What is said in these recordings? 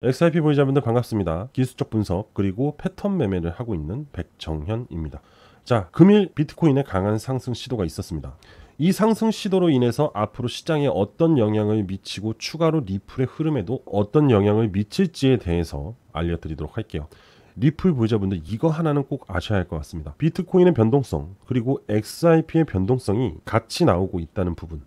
XRP 보유자분들 반갑습니다. 기술적 분석 그리고 패턴 매매를 하고 있는 백정현입니다. 자, 금일 비트코인의 강한 상승 시도가 있었습니다. 이 상승 시도로 인해서 앞으로 시장에 어떤 영향을 미치고 추가로 리플의 흐름에도 어떤 영향을 미칠지에 대해서 알려드리도록 할게요. 리플 보유자분들 이거 하나는 꼭 아셔야 할 것 같습니다. 비트코인의 변동성 그리고 XRP의 변동성이 같이 나오고 있다는 부분.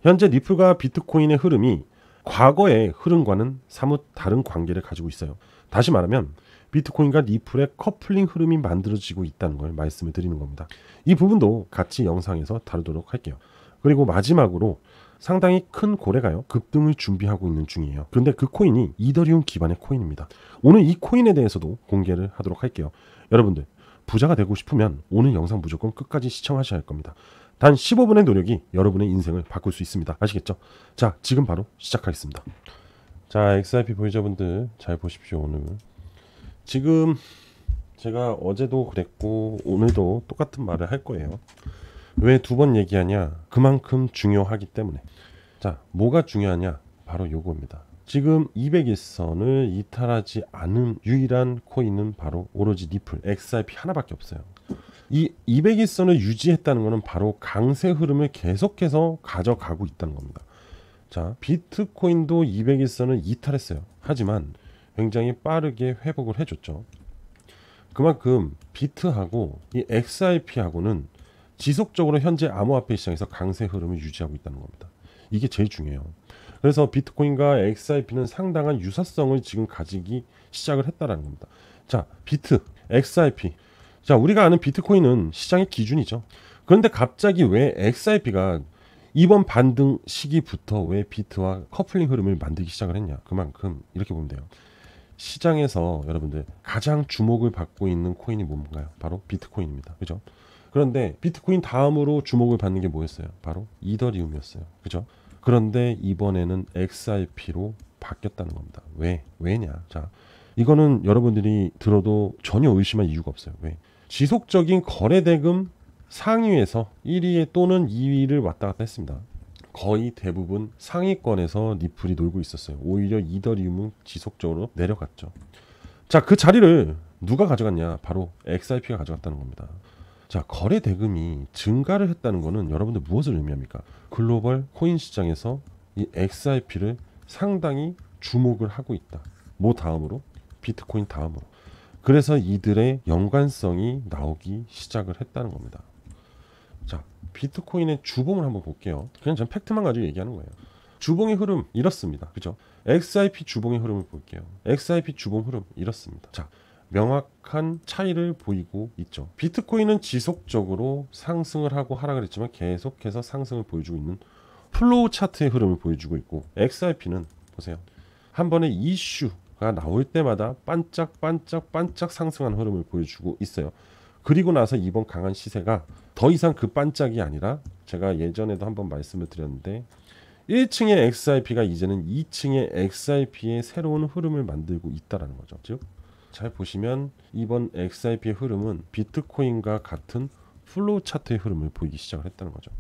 현재 리플과 비트코인의 흐름이 과거의 흐름과는 사뭇 다른 관계를 가지고 있어요. 다시 말하면 비트코인과 리플의 커플링 흐름이 만들어지고 있다는 걸 말씀을 드리는 겁니다. 이 부분도 같이 영상에서 다루도록 할게요. 그리고 마지막으로 상당히 큰 고래가요 급등을 준비하고 있는 중이에요. 그런데 그 코인이 이더리움 기반의 코인입니다. 오늘 이 코인에 대해서도 공개를 하도록 할게요. 여러분들 부자가 되고 싶으면 오늘 영상 무조건 끝까지 시청하셔야 할 겁니다. 단 15분의 노력이 여러분의 인생을 바꿀 수 있습니다. 아시겠죠? 자, 지금 바로 시작하겠습니다. 자, XRP 보유자분들 잘 보십시오. 오늘 지금 제가 어제도 그랬고 오늘도 똑같은 말을 할 거예요. 왜 두 번 얘기하냐? 그만큼 중요하기 때문에. 자, 뭐가 중요하냐? 바로 요겁니다. 지금 200일선을 이탈하지 않은 유일한 코인은 바로 오로지 리플, XRP 하나밖에 없어요. 이 200일선을 유지했다는 것은 바로 강세 흐름을 계속해서 가져가고 있다는 겁니다. 자, 비트코인도 200일선을 이탈했어요. 하지만 굉장히 빠르게 회복을 해줬죠. 그만큼 비트하고 이 XRP하고는 지속적으로 현재 암호화폐 시장에서 강세 흐름을 유지하고 있다는 겁니다. 이게 제일 중요해요. 그래서 비트코인과 XRP는 상당한 유사성을 지금 가지기 시작을 했다는 겁니다. 자, 비트, XRP. 자, 우리가 아는 비트코인은 시장의 기준이죠. 그런데 갑자기 왜 XRP가 이번 반등 시기부터 왜 비트와 커플링 흐름을 만들기 시작을 했냐? 그만큼 이렇게 보면 돼요. 시장에서 여러분들 가장 주목을 받고 있는 코인이 뭔가요? 바로 비트코인입니다. 그죠? 그런데 비트코인 다음으로 주목을 받는 게 뭐였어요? 바로 이더리움이었어요. 그죠? 그런데 이번에는 XRP로 바뀌었다는 겁니다. 왜냐? 자, 이거는 여러분들이 들어도 전혀 의심할 이유가 없어요. 왜? 지속적인 거래대금 상위에서 1위 또는 2위를 왔다 갔다 했습니다. 거의 대부분 상위권에서 리플이 놀고 있었어요. 오히려 이더리움은 지속적으로 내려갔죠. 자, 그 자리를 누가 가져갔냐? 바로 XRP가 가져갔다는 겁니다. 자, 거래 대금이 증가를 했다는 것은 여러분들 무엇을 의미합니까? 글로벌 코인 시장에서 이 XRP를 상당히 주목을 하고 있다. 뭐 다음으로? 비트코인 다음으로. 그래서 이들의 연관성이 나오기 시작을 했다는 겁니다. 자, 비트코인의 주봉을 한번 볼게요. 그냥 전 팩트만 가지고 얘기하는 거예요. 주봉의 흐름 이렇습니다. 그죠? XRP 주봉의 흐름을 볼게요. XRP 주봉 흐름 이렇습니다. 자, 명확한 차이를 보이고 있죠. 비트코인은 지속적으로 상승을 하고 하락을 했지만 계속해서 상승을 보여주고 있는 플로우 차트의 흐름을 보여주고 있고, XRP는 보세요. 한 번의 이슈가 나올 때마다 반짝 상승하는 흐름을 보여주고 있어요. 그리고 나서 이번 강한 시세가 더 이상 그 반짝이 아니라, 제가 예전에도 한번 말씀을 드렸는데 1층의 XRP가 이제는 2층의 XRP의 새로운 흐름을 만들고 있다는 거죠. 즉, 잘 보시면 이번 XRP의 흐름은 비트코인과 같은 플로우 차트의 흐름을 보이기 시작을 했다는 거죠.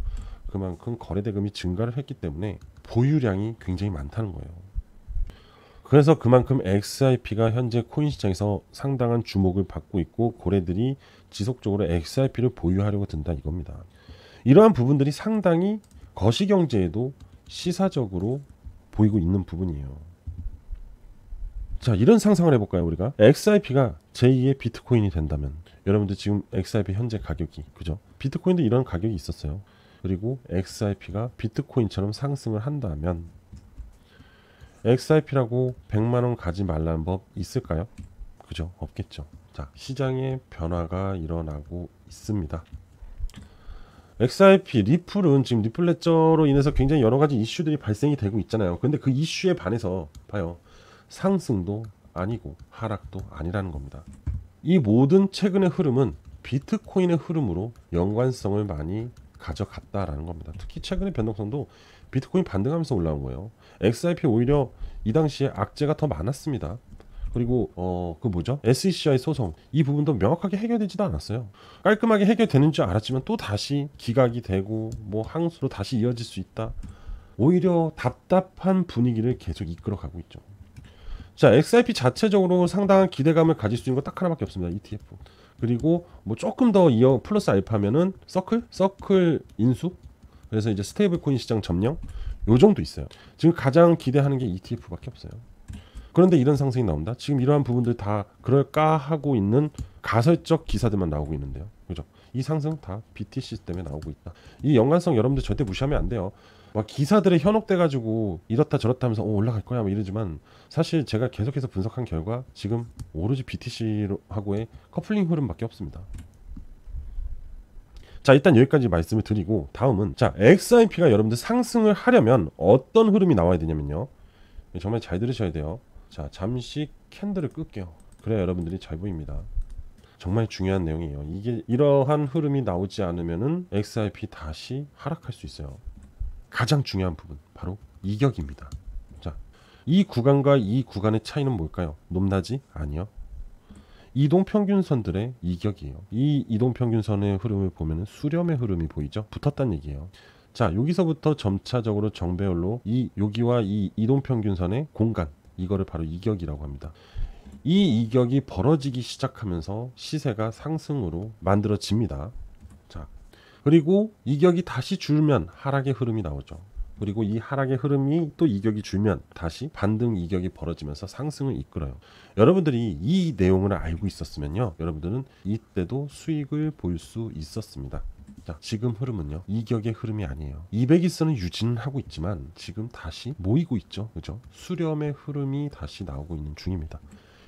그만큼 거래대금이 증가를 했기 때문에 보유량이 굉장히 많다는 거예요. 그래서 그만큼 XRP가 현재 코인 시장에서 상당한 주목을 받고 있고, 고래들이 지속적으로 XRP를 보유하려고 든다 이겁니다. 이러한 부분들이 상당히 거시경제에도 시사적으로 보이고 있는 부분이에요. 자, 이런 상상을 해볼까요? 우리가 XRP가 제2의 비트코인이 된다면, 여러분들 지금 XRP 현재 가격이, 그죠? 비트코인도 이런 가격이 있었어요. 그리고 XRP가 비트코인처럼 상승을 한다면 XRP라고 100만원 가지 말라는 법 있을까요? 그죠? 없겠죠. 자, 시장의 변화가 일어나고 있습니다. XRP, 리플은 지금 리플 레저로 인해서 굉장히 여러 가지 이슈들이 발생이 되고 있잖아요. 근데 그 이슈에 반해서 봐요. 상승도 아니고 하락도 아니라는 겁니다. 이 모든 최근의 흐름은 비트코인의 흐름으로 연관성을 많이 가져갔다라는 겁니다. 특히 최근의 변동성도 비트코인 반등하면서 올라온 거예요. XRP 오히려 이 당시에 악재가 더 많았습니다. 그리고 그 뭐죠? SEC와의 소송, 이 부분도 명확하게 해결되지도 않았어요. 깔끔하게 해결되는 줄 알았지만 또 다시 기각이 되고 뭐 항소로 다시 이어질 수 있다. 오히려 답답한 분위기를 계속 이끌어가고 있죠. 자, XRP 자체적으로 상당한 기대감을 가질 수 있는 거 딱 하나밖에 없습니다. ETF. 그리고 뭐 조금 더 이어 플러스 알파면은 서클 인수. 그래서 이제 스테이블 코인 시장 점령 요 정도 있어요. 지금 가장 기대하는 게 ETF밖에 없어요. 그런데 이런 상승이 나온다. 지금 이러한 부분들 다 그럴까 하고 있는 가설적 기사들만 나오고 있는데요. 그죠? 이 상승 다 BTC 때문에 나오고 있다. 이 연관성 여러분들 절대 무시하면 안 돼요. 막 기사들에 현혹돼 가지고 이렇다 저렇다 하면서 올라갈 거야 뭐 이러지만 사실 제가 계속해서 분석한 결과 지금 오로지 BTC하고의 커플링 흐름밖에 없습니다. 자, 일단 여기까지 말씀을 드리고 다음은 자, XRP가 여러분들 상승을 하려면 어떤 흐름이 나와야 되냐면요. 정말 잘 들으셔야 돼요. 자, 잠시 캔들을 끌게요. 그래야 여러분들이 잘 보입니다. 정말 중요한 내용이에요. 이게 이러한 흐름이 나오지 않으면은 XRP 다시 하락할 수 있어요. 가장 중요한 부분 바로 이격입니다. 자, 이 구간과 이 구간의 차이는 뭘까요? 높낮이? 아니요. 이동평균선들의 이격이에요. 이 이동평균선의 흐름을 보면 수렴의 흐름이 보이죠? 붙었다는 얘기예요. 자, 여기서부터 점차적으로 정배열로 이 여기와 이 이동평균선의 공간, 이거를 바로 이격이라고 합니다. 이 이격이 벌어지기 시작하면서 시세가 상승으로 만들어집니다. 자, 그리고 이격이 다시 줄면 하락의 흐름이 나오죠. 그리고 이 하락의 흐름이 또 이격이 줄면 다시 반등 이격이 벌어지면서 상승을 이끌어요. 여러분들이 이 내용을 알고 있었으면요, 여러분들은 이때도 수익을 볼 수 있었습니다. 자, 지금 흐름은요, 이격의 흐름이 아니에요. 200일선은 유지는 하고 있지만 지금 다시 모이고 있죠. 그죠? 수렴의 흐름이 다시 나오고 있는 중입니다.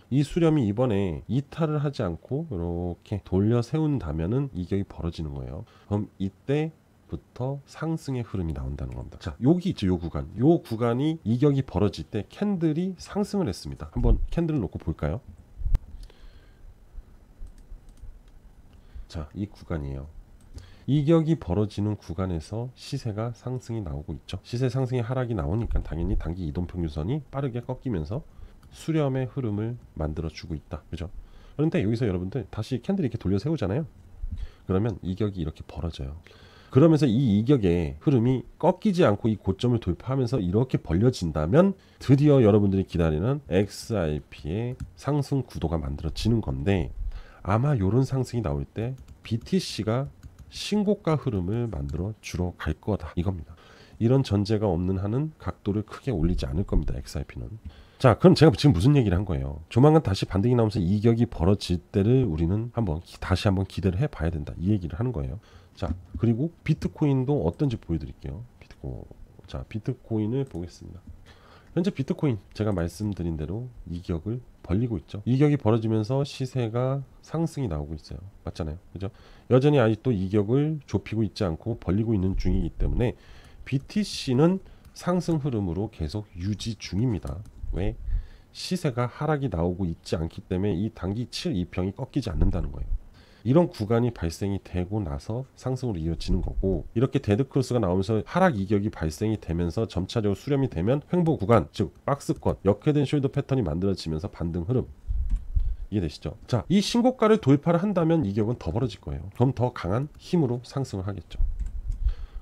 이 수렴이 이번에 이탈을 하지 않고 이렇게 돌려 세운다면은 이격이 벌어지는 거예요. 그럼 이때부터 상승의 흐름이 나온다는 겁니다. 자, 여기 있죠, 요 구간. 요 구간이 이격이 벌어질 때 캔들이 상승을 했습니다. 한번 캔들을 놓고 볼까요? 자, 이 구간이에요. 이격이 벌어지는 구간에서 시세가 상승이 나오고 있죠. 시세 상승의 하락이 나오니까 당연히 단기 이동평균선이 빠르게 꺾이면서 수렴의 흐름을 만들어주고 있다. 그죠? 그런데 여기서 여러분들 다시 캔들 이렇게 돌려 세우잖아요. 그러면 이격이 이렇게 벌어져요. 그러면서 이 이격의 흐름이 꺾이지 않고 이 고점을 돌파하면서 이렇게 벌려진다면 드디어 여러분들이 기다리는 XRP의 상승 구도가 만들어지는 건데, 아마 이런 상승이 나올 때 BTC가 신고가 흐름을 만들어 주러 갈 거다, 이겁니다. 이런 전제가 없는 한은 각도를 크게 올리지 않을 겁니다, XRP는. 자, 그럼 제가 지금 무슨 얘기를 한 거예요? 조만간 다시 반등이 나오면서 이격이 벌어질 때를 우리는 다시 한번 기대를 해봐야 된다, 이 얘기를 하는 거예요. 자, 그리고 비트코인도 어떤지 보여드릴게요. 비트코인을 보겠습니다. 현재 비트코인 제가 말씀드린 대로 이격을 벌리고 있죠. 이격이 벌어지면서 시세가 상승이 나오고 있어요. 맞잖아요. 그죠? 여전히 아직도 이격을 좁히고 있지 않고 벌리고 있는 중이기 때문에 BTC는 상승 흐름으로 계속 유지 중입니다. 왜? 시세가 하락이 나오고 있지 않기 때문에 이 단기 7,2평이 꺾이지 않는다는 거예요. 이런 구간이 발생이 되고 나서 상승으로 이어지는 거고, 이렇게 데드크로스가 나오면서 하락 이격이 발생이 되면서 점차적으로 수렴이 되면 횡보 구간, 즉 박스권, 역회된 숄더 패턴이 만들어지면서 반등 흐름, 이해되시죠? 자, 이 신고가를 돌파를 한다면 이격은 더 벌어질 거예요. 그럼 더 강한 힘으로 상승을 하겠죠.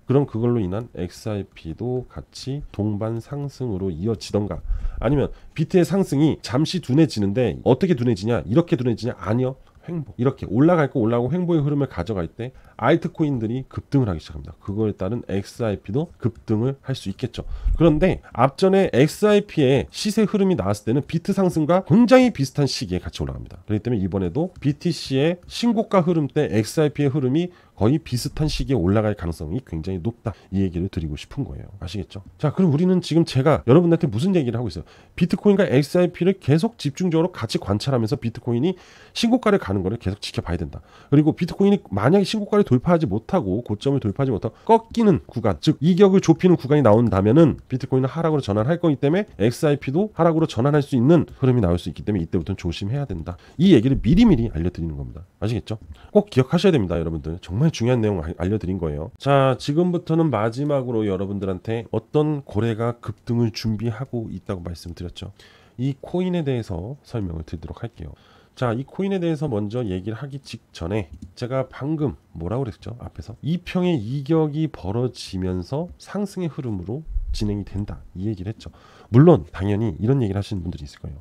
그럼 그걸로 인한 XRP도 같이 동반 상승으로 이어지던가, 아니면 비트의 상승이 잠시 둔해지는데 어떻게 둔해지냐, 이렇게 둔해지냐? 아니요, 횡보. 이렇게 올라갈 거 올라가고 횡보의 흐름을 가져갈 때 알트코인들이 급등을 하기 시작합니다. 그거에 따른 XRP도 급등을 할 수 있겠죠. 그런데 앞전에 XRP의 시세 흐름이 나왔을 때는 비트 상승과 굉장히 비슷한 시기에 같이 올라갑니다. 그렇기 때문에 이번에도 BTC의 신고가 흐름 때 XRP의 흐름이 거의 비슷한 시기에 올라갈 가능성이 굉장히 높다, 이 얘기를 드리고 싶은 거예요. 아시겠죠? 자, 그럼 우리는 지금 제가 여러분한테 무슨 얘기를 하고 있어요? 비트코인과 XRP를 계속 집중적으로 같이 관찰하면서 비트코인이 신고가를 가는 거를 계속 지켜봐야 된다. 그리고 비트코인이 만약에 신고가를 돌파하지 못하고 고점을 돌파하지 못하고 꺾이는 구간, 즉 이격을 좁히는 구간이 나온다면은 비트코인은 하락으로 전환할 거기 때문에 XRP도 하락으로 전환할 수 있는 흐름이 나올 수 있기 때문에 이때부터는 조심해야 된다, 이 얘기를 미리미리 알려드리는 겁니다. 아시겠죠? 꼭 기억하셔야 됩니다, 여러분들. 정말 중요한 내용 알려드린 거예요. 자, 지금부터는 마지막으로 여러분들한테 어떤 고래가 급등을 준비하고 있다고 말씀드렸죠. 이 코인에 대해서 설명을 드리도록 할게요. 자, 이 코인에 대해서 먼저 얘기를 하기 직전에 제가 방금 뭐라고 그랬죠? 앞에서 2평의 이격이 벌어지면서 상승의 흐름으로 진행이 된다, 이 얘기를 했죠. 물론 당연히 이런 얘기를 하시는 분들이 있을 거예요.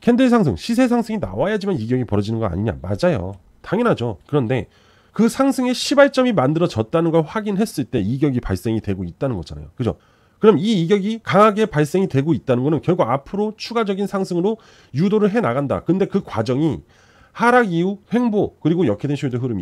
캔들 상승, 시세 상승이 나와야지만 이격이 벌어지는 거 아니냐? 맞아요. 당연하죠. 그런데 그 상승의 시발점이 만들어졌다는 걸 확인했을 때 이격이 발생이 되고 있다는 거잖아요. 그죠? 그럼 이 이격이 강하게 발생이 되고 있다는 거는 결국 앞으로 추가적인 상승으로 유도를 해 나간다. 근데 그 과정이 하락 이후 횡보 그리고 역회된 숄더 흐름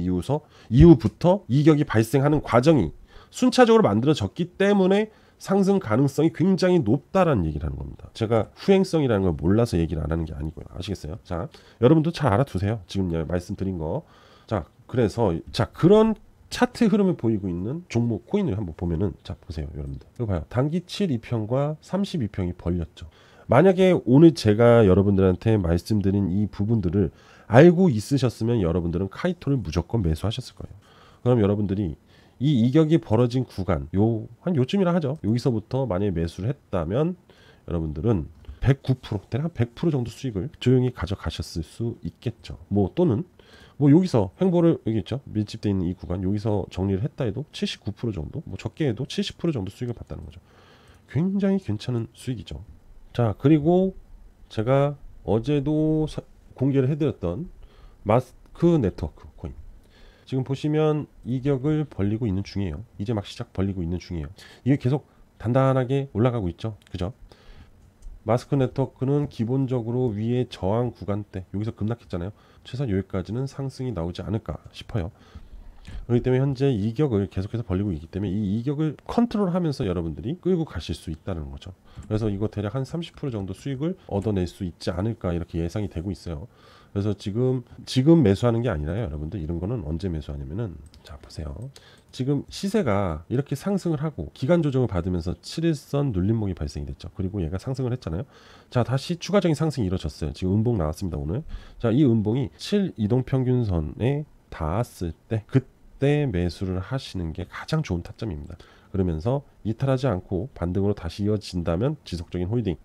이후부터 이격이 발생하는 과정이 순차적으로 만들어졌기 때문에 상승 가능성이 굉장히 높다라는 얘기를 하는 겁니다. 제가 후행성이라는 걸 몰라서 얘기를 안 하는 게 아니고요. 아시겠어요? 자, 여러분도 잘 알아두세요. 지금 말씀드린 거. 자, 그래서 그런 차트 흐름을 보이고 있는 종목 코인을 한번 보면은 자 보세요 여러분들. 이거 봐요. 단기 7이평과 32평이 벌렸죠. 만약에 오늘 제가 여러분들한테 말씀드린 이 부분들을 알고 있으셨으면 여러분들은 카이토를 무조건 매수하셨을 거예요. 그럼 여러분들이 이 이격이 벌어진 구간 한 요쯤이라 하죠. 여기서부터 만약에 매수를 했다면 여러분들은 109% 대략 100% 정도 수익을 조용히 가져가셨을 수 있겠죠. 또는 여기서 횡보를 여기 있죠. 밀집되어 있는 이 구간 여기서 정리를 했다 해도 79% 정도 적게 해도 70% 정도 수익을 봤다는 거죠. 굉장히 괜찮은 수익이죠. 자, 그리고 제가 어제도 공개를 해드렸던 마스크 네트워크 코인 지금 보시면 이격을 벌리고 있는 중이에요. 이제 막 시작 벌리고 있는 중이에요. 이게 계속 단단하게 올라가고 있죠. 그죠? 마스크 네트워크는 기본적으로 위에 저항 구간대 여기서 급락했잖아요. 최소한 여기까지는 상승이 나오지 않을까 싶어요. 그렇기 때문에 현재 이격을 계속해서 벌리고 있기 때문에 이 이격을 컨트롤하면서 여러분들이 끌고 가실 수 있다는 거죠. 그래서 이거 대략 한 30% 정도 수익을 얻어낼 수 있지 않을까 이렇게 예상이 되고 있어요. 그래서 지금 매수하는 게 아니라요. 여러분들 이런 거는 언제 매수하냐면은 자 보세요. 지금 시세가 이렇게 상승을 하고 기간 조정을 받으면서 7일선 눌림목이 발생이 됐죠. 그리고 얘가 상승을 했잖아요. 자 다시 추가적인 상승이 이루어졌어요. 지금 음봉 나왔습니다 오늘. 자 이 음봉이 7 이동평균선에 닿았을 때 그때 매수를 하시는 게 가장 좋은 타점입니다. 그러면서 이탈하지 않고 반등으로 다시 이어진다면 지속적인 홀딩.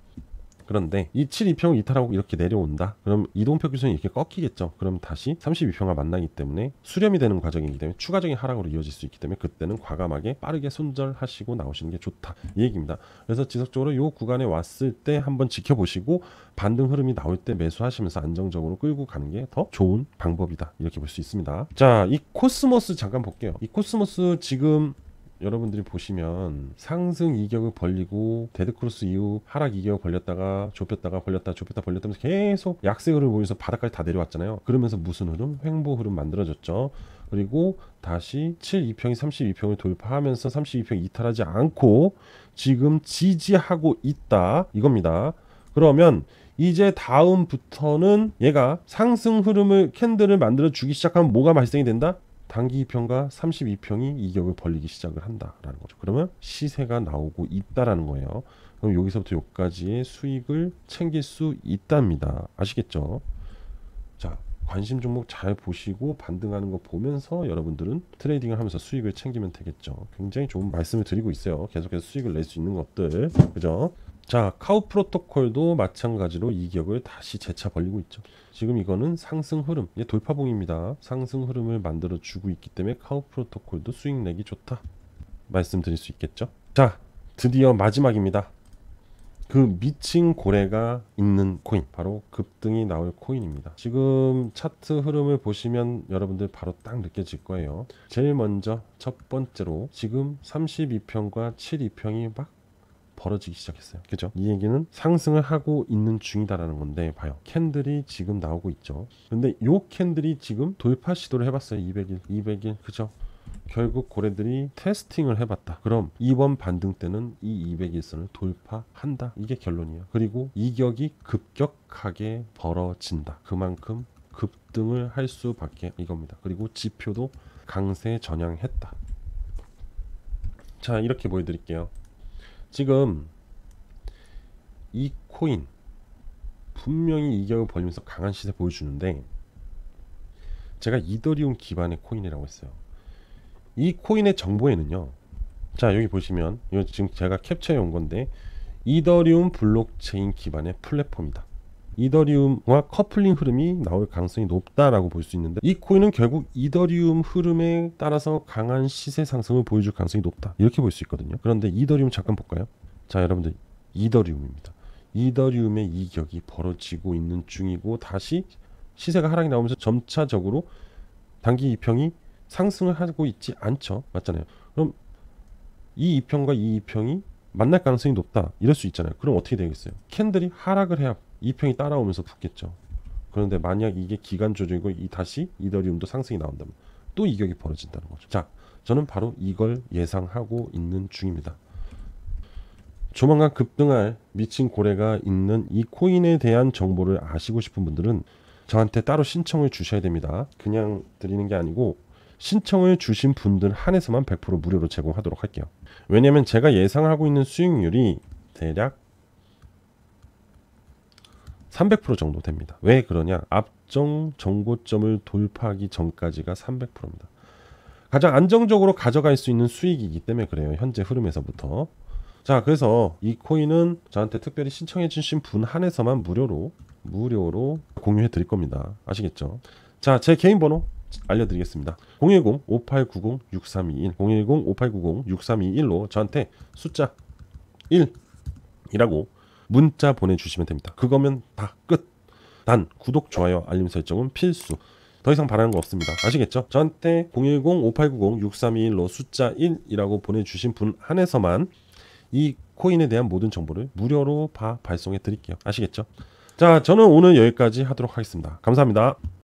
그런데 이 7,2평을 이탈하고 이렇게 내려온다. 그럼 이동평균선이 이렇게 꺾이겠죠. 그럼 다시 32평과 만나기 때문에 수렴이 되는 과정이기 때문에 추가적인 하락으로 이어질 수 있기 때문에 그때는 과감하게 빠르게 손절하시고 나오시는 게 좋다. 이 얘기입니다. 그래서 지속적으로 이 구간에 왔을 때 한번 지켜보시고 반등 흐름이 나올 때 매수하시면서 안정적으로 끌고 가는 게 더 좋은 방법이다. 이렇게 볼 수 있습니다. 자, 이 코스모스 잠깐 볼게요. 이 코스모스 지금 여러분들이 보시면 상승 이격을 벌리고 데드크로스 이후 하락 이격을 벌렸다가 좁혔다가 벌렸다 좁혔다 벌렸다면서 계속 약세 흐름을 보여서 바닥까지 다 내려왔잖아요. 그러면서 무슨 흐름? 횡보 흐름 만들어졌죠. 그리고 다시 7,2평이 32평을 돌파하면서 32평 이탈하지 않고 지금 지지하고 있다 이겁니다. 그러면 이제 다음부터는 얘가 상승 흐름을 캔들을 만들어 주기 시작하면 뭐가 발생이 된다? 단기 2평과 32평이 이격을 벌리기 시작을 한다라는 거죠. 그러면 시세가 나오고 있다라는 거예요. 그럼 여기서부터 여기까지의 수익을 챙길 수 있답니다. 아시겠죠? 자, 관심 종목 잘 보시고 반등하는 거 보면서 여러분들은 트레이딩을 하면서 수익을 챙기면 되겠죠. 굉장히 좋은 말씀을 드리고 있어요. 계속해서 수익을 낼 수 있는 것들. 그죠? 자, 카우 프로토콜도 마찬가지로 이격을 다시 재차 벌리고 있죠. 지금 이거는 상승 흐름, 돌파봉입니다. 상승 흐름을 만들어 주고 있기 때문에 카우 프로토콜도 수익 내기 좋다 말씀드릴 수 있겠죠. 자, 드디어 마지막입니다. 그 미친 고래가 있는 코인, 바로 급등이 나올 코인입니다. 지금 차트 흐름을 보시면 여러분들 바로 딱 느껴질 거예요. 제일 먼저 첫 번째로 지금 32평과 72평이 막 벌어지기 시작했어요. 그죠? 이 얘기는 상승을 하고 있는 중이다라는 건데 봐요. 캔들이 지금 나오고 있죠. 근데 요 캔들이 지금 돌파 시도를 해봤어요. 200일. 그죠? 결국 고래들이 테스팅을 해봤다. 그럼 이번 반등 때는 이 200일선을 돌파한다. 이게 결론이에요. 그리고 이격이 급격하게 벌어진다. 그만큼 급등을 할 수밖에 이겁니다. 그리고 지표도 강세 전향했다. 자, 이렇게 보여드릴게요. 지금 이 코인 분명히 이격을 벌리면서 강한 시세 보여주는데 제가 이더리움 기반의 코인이라고 했어요. 이 코인의 정보에는요, 자 여기 보시면 이거 지금 제가 캡처해 온 건데 이더리움 블록체인 기반의 플랫폼이다. 이더리움과 커플링 흐름이 나올 가능성이 높다라고 볼 수 있는데 이 코인은 결국 이더리움 흐름에 따라서 강한 시세 상승을 보여줄 가능성이 높다 이렇게 볼 수 있거든요. 그런데 이더리움 잠깐 볼까요? 자, 여러분들 이더리움입니다. 이더리움의 이격이 벌어지고 있는 중이고 다시 시세가 하락이 나오면서 점차적으로 단기 이평이 상승을 하고 있지 않죠. 맞잖아요. 그럼 이 이평과 이 이평이 만날 가능성이 높다. 이럴 수 있잖아요. 그럼 어떻게 되겠어요? 캔들이 하락을 해야 이평이 따라오면서 붙겠죠. 그런데 만약 이게 기간 조정이고 다시 이더리움도 상승이 나온다면 또 이격이 벌어진다는 거죠. 자, 저는 바로 이걸 예상하고 있는 중입니다. 조만간 급등할 미친 고래가 있는 이 코인에 대한 정보를 아시고 싶은 분들은 저한테 따로 신청을 주셔야 됩니다. 그냥 드리는 게 아니고 신청을 주신 분들 한해서만 100% 무료로 제공하도록 할게요. 왜냐면 제가 예상하고 있는 수익률이 대략 300% 정도 됩니다. 왜 그러냐? 앞정 정고점을 돌파하기 전까지가 300%입니다. 가장 안정적으로 가져갈 수 있는 수익이기 때문에 그래요. 현재 흐름에서부터. 자, 그래서 이 코인은 저한테 특별히 신청해 주신 분 한해서만 무료로 공유해 드릴 겁니다. 아시겠죠? 자, 제 개인 번호 알려드리겠습니다. 010-5890-6321 010-5890-6321로 저한테 숫자 1이라고 문자 보내주시면 됩니다. 그거면 다 끝. 단 구독, 좋아요, 알림 설정은 필수. 더 이상 바라는 거 없습니다. 아시겠죠? 저한테 010-5890-6321로 숫자 1이라고 보내주신 분 한해서만 이 코인에 대한 모든 정보를 무료로 발송해 드릴게요. 아시겠죠? 자, 저는 오늘 여기까지 하도록 하겠습니다. 감사합니다.